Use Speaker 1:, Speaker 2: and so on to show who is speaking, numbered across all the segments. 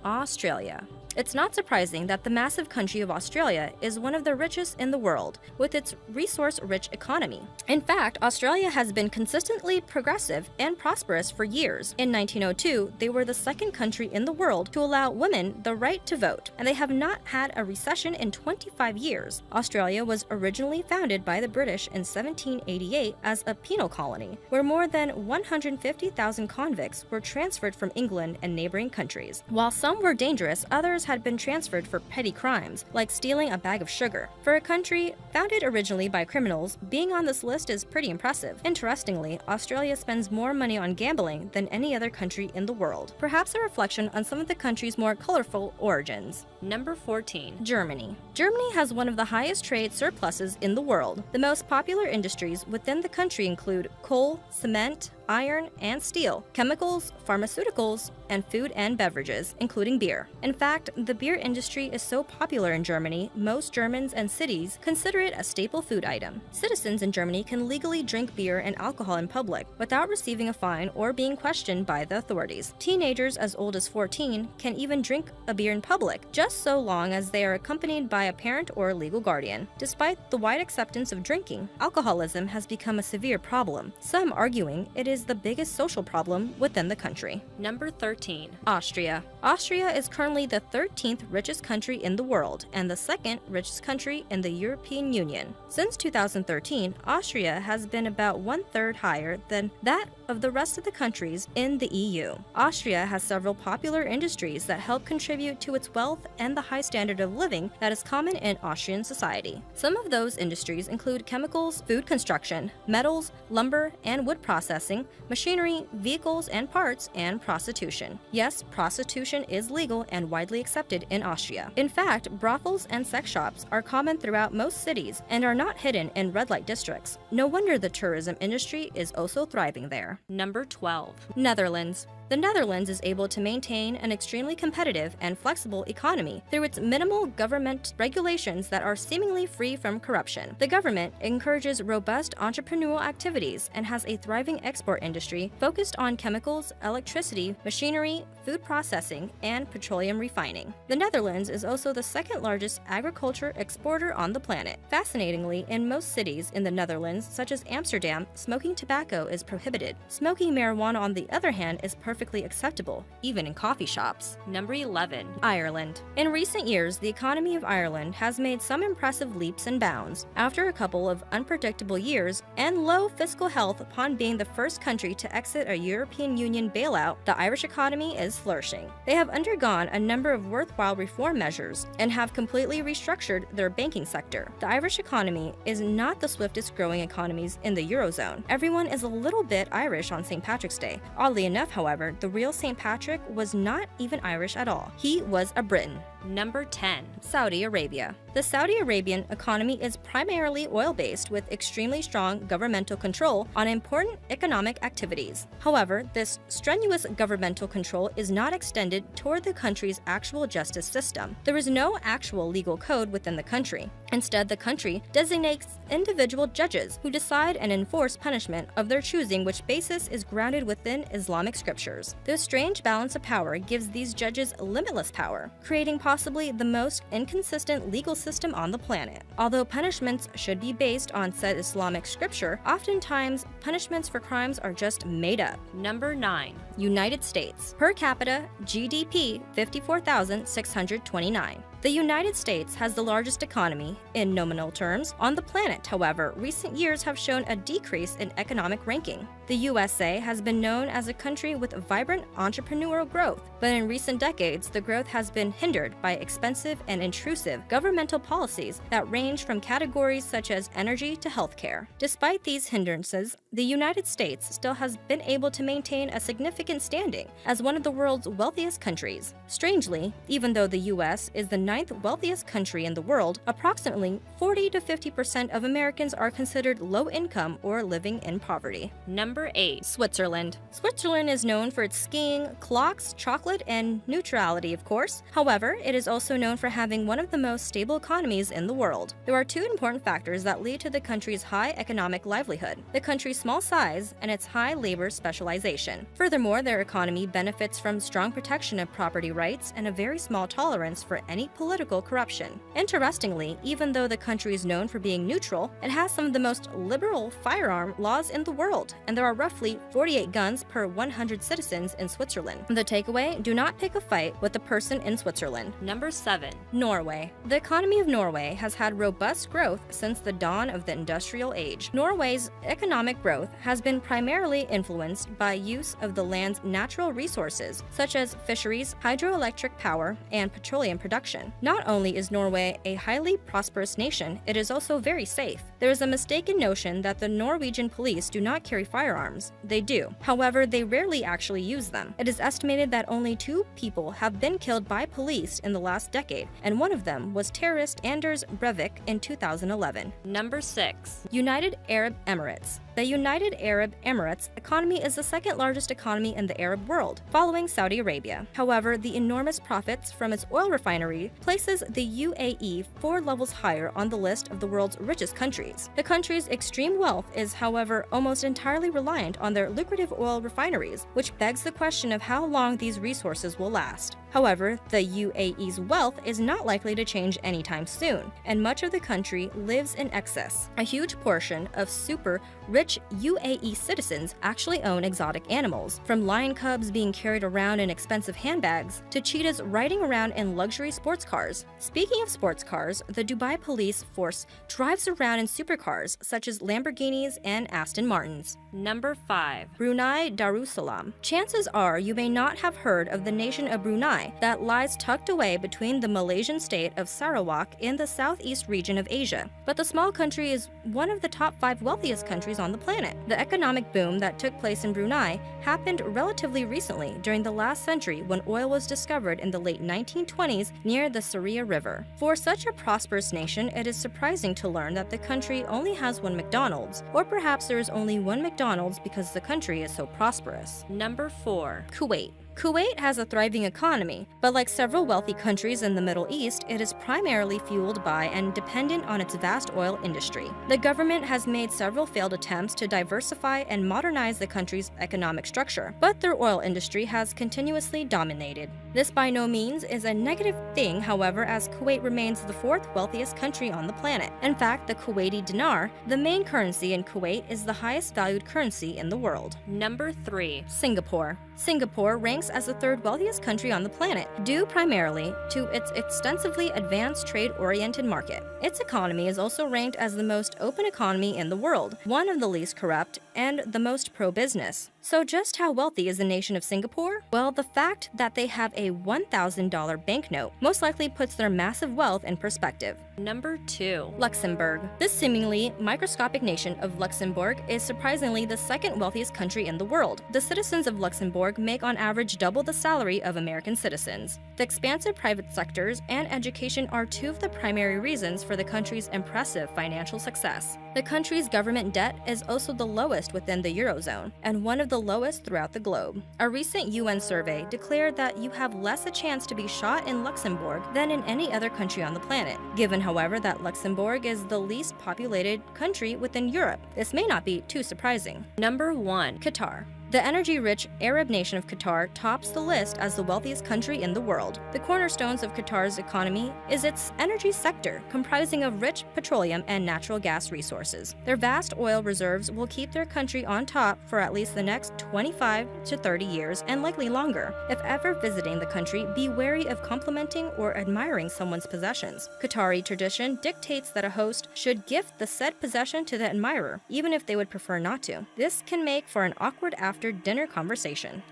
Speaker 1: Australia. It's not surprising that the massive country of Australia is one of the richest in the world, with its resource-rich economy. In fact, Australia has been consistently progressive and prosperous for years. In 1902, they were the second country in the world to allow women the right to vote, and they have not had a recession in 25 years. Australia was originally founded by the British in 1788 as a penal colony, where more than 150,000 convicts were transferred from England and neighboring countries. While some were dangerous, others had been transferred for petty crimes, like stealing a bag of sugar. For a country founded originally by criminals, being on this list is pretty impressive. Interestingly, Australia spends more money on gambling than any other country in the world, perhaps a reflection on some of the country's more colorful origins.
Speaker 2: Number 14.
Speaker 1: Germany. Germany has one of the highest trade surpluses in the world. The most popular industries within the country include coal, cement, iron and steel, chemicals, pharmaceuticals, and food and beverages, including beer. In fact, the beer industry is so popular in Germany, most Germans and cities consider it a staple food item. Citizens in Germany can legally drink beer and alcohol in public without receiving a fine or being questioned by the authorities. Teenagers as old as 14 can even drink a beer in public, just so long as they are accompanied by a parent or a legal guardian. Despite the wide acceptance of drinking, alcoholism has become a severe problem, some arguing it is the biggest social problem within the country.
Speaker 2: Number 13.
Speaker 1: Austria. Austria is currently the 13th richest country in the world and the second richest country in the European Union. Since 2013, Austria has been about one-third higher than that of the rest of the countries in the EU. Austria has several popular industries that help contribute to its wealth and the high standard of living that is common in Austrian society. Some of those industries include chemicals, food construction, metals, lumber and wood processing, machinery, vehicles and parts, and prostitution. Yes, prostitution is legal and widely accepted in Austria. In fact, brothels and sex shops are common throughout most cities and are not hidden in red light districts. No wonder the tourism industry is also thriving there.
Speaker 2: Number 12.
Speaker 1: Netherlands. The Netherlands is able to maintain an extremely competitive and flexible economy through its minimal government regulations that are seemingly free from corruption. The government encourages robust entrepreneurial activities and has a thriving export industry focused on chemicals, electricity, machinery, food processing, and petroleum refining. The Netherlands is also the second largest agriculture exporter on the planet. Fascinatingly, in most cities in the Netherlands, such as Amsterdam, smoking tobacco is prohibited. Smoking marijuana, on the other hand, is perfectly acceptable, even in coffee shops.
Speaker 2: Number 11.
Speaker 1: Ireland. In recent years, the economy of Ireland has made some impressive leaps and bounds. After a couple of unpredictable years and low fiscal health upon being the first country to exit a European Union bailout, the Irish economy is flourishing. They have undergone a number of worthwhile reform measures and have completely restructured their banking sector. The Irish economy is not the swiftest growing economies in the Eurozone. Everyone is a little bit Irish on St. Patrick's Day. Oddly enough, however, the real St. Patrick was not even Irish at all. He was a Briton.
Speaker 2: Number 10.
Speaker 1: Saudi Arabia. The Saudi Arabian economy is primarily oil-based with extremely strong governmental control on important economic activities. However, this strenuous governmental control is not extended toward the country's actual justice system. There is no actual legal code within the country. Instead, the country designates individual judges who decide and enforce punishment of their choosing, which basis is grounded within Islamic scriptures. This strange balance of power gives these judges limitless power, creating possibly the most inconsistent legal system on the planet. Although punishments should be based on said Islamic scripture, oftentimes punishments for crimes are just made up.
Speaker 2: Number 9.
Speaker 1: United States. Per capita GDP 54,629. The United States has the largest economy, in nominal terms, on the planet. However, recent years have shown a decrease in economic ranking. The USA has been known as a country with vibrant entrepreneurial growth, but in recent decades, the growth has been hindered by expensive and intrusive governmental policies that range from categories such as energy to healthcare. Despite these hindrances, the United States still has been able to maintain a significant standing as one of the world's wealthiest countries. Strangely, even though the US is the ninth wealthiest country in the world, approximately 40 to 50% of Americans are considered low income or living in poverty.
Speaker 2: Number 8.
Speaker 1: Switzerland. Switzerland is known for its skiing, clocks, chocolate, and neutrality, of course. However, it is also known for having one of the most stable economies in the world. There are two important factors that lead to the country's high economic livelihood: the country's small size and its high labor specialization. Furthermore, their economy benefits from strong protection of property rights and a very small tolerance for any political corruption. Interestingly, even though the country is known for being neutral, it has some of the most liberal firearm laws in the world, and there are roughly 48 guns per 100 citizens in Switzerland. The takeaway: do not pick a fight with a person in Switzerland.
Speaker 2: Number 7.
Speaker 1: Norway. The economy of Norway has had robust growth since the dawn of the industrial age. Norway's economic growth has been primarily influenced by use of the land's natural resources, such as fisheries, hydroelectric power, and petroleum production. Not only is Norway a highly prosperous nation, it is also very safe. There is a mistaken notion that the Norwegian police do not carry firearms. They do. However, they rarely actually use them. It is estimated that only 2 people have been killed by police in the last decade, and one of them was terrorist Anders Breivik in 2011.
Speaker 2: Number 6.
Speaker 1: United Arab Emirates. The United Arab Emirates economy is the second largest economy in the Arab world, following Saudi Arabia. However, the enormous profits from its oil refinery places the UAE 4 levels higher on the list of the world's richest countries. The country's extreme wealth is, however, almost entirely reliant on their lucrative oil refineries, which begs the question of how long these resources will last. However, the UAE's wealth is not likely to change anytime soon, and much of the country lives in excess. A huge portion of super rich UAE citizens actually own exotic animals, from lion cubs being carried around in expensive handbags to cheetahs riding around in luxury sports cars. Speaking of sports cars, the Dubai police force drives around in supercars such as Lamborghinis and Aston Martins.
Speaker 2: Number 5.
Speaker 1: Brunei Darussalam. Chances are you may not have heard of the nation of Brunei that lies tucked away between the Malaysian state of Sarawak in the southeast region of Asia. But the small country is one of the top 5 wealthiest countries on the planet. The economic boom that took place in Brunei happened relatively recently during the last century when oil was discovered in the late 1920s near the Saria River. For such a prosperous nation, it is surprising to learn that the country only has one McDonald's, or perhaps there is only one McDonald's because the country is so prosperous.
Speaker 2: Number 4.
Speaker 1: Kuwait. Kuwait has a thriving economy, but like several wealthy countries in the Middle East, it is primarily fueled by and dependent on its vast oil industry. The government has made several failed attempts to diversify and modernize the country's economic structure, but their oil industry has continuously dominated. This by no means is a negative thing, however, as Kuwait remains the 4th wealthiest country on the planet. In fact, the Kuwaiti dinar, the main currency in Kuwait, is the highest valued currency in the world.
Speaker 2: Number 3.
Speaker 1: Singapore. Singapore ranks as the 3rd wealthiest country on the planet, due primarily to its extensively advanced trade-oriented market. Its economy is also ranked as the most open economy in the world, one of the least corrupt, and the most pro-business. So just how wealthy is the nation of Singapore? Well, the fact that they have a $1,000 banknote most likely puts their massive wealth in perspective.
Speaker 2: Number 2.
Speaker 1: Luxembourg. This seemingly microscopic nation of Luxembourg is surprisingly the 2nd wealthiest country in the world. The citizens of Luxembourg make on average double the salary of American citizens. The expansive private sectors and education are 2 of the primary reasons for the country's impressive financial success. The country's government debt is also the lowest within the Eurozone, and one of the lowest throughout the globe. A recent UN survey declared that you have less a chance to be shot in Luxembourg than in any other country on the planet. Given, however, that Luxembourg is the least populated country within Europe, this may not be too surprising.
Speaker 2: Number 1.
Speaker 1: Qatar. The energy-rich Arab nation of Qatar tops the list as the wealthiest country in the world. The cornerstones of Qatar's economy is its energy sector, comprising of rich petroleum and natural gas resources. Their vast oil reserves will keep their country on top for at least the next 25 to 30 years and likely longer. If ever visiting the country, be wary of complimenting or admiring someone's possessions. Qatari tradition dictates that a host should gift the said possession to the admirer, even if they would prefer not to. This can make for an awkward after-dinner conversation.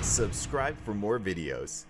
Speaker 3: Subscribe for more videos.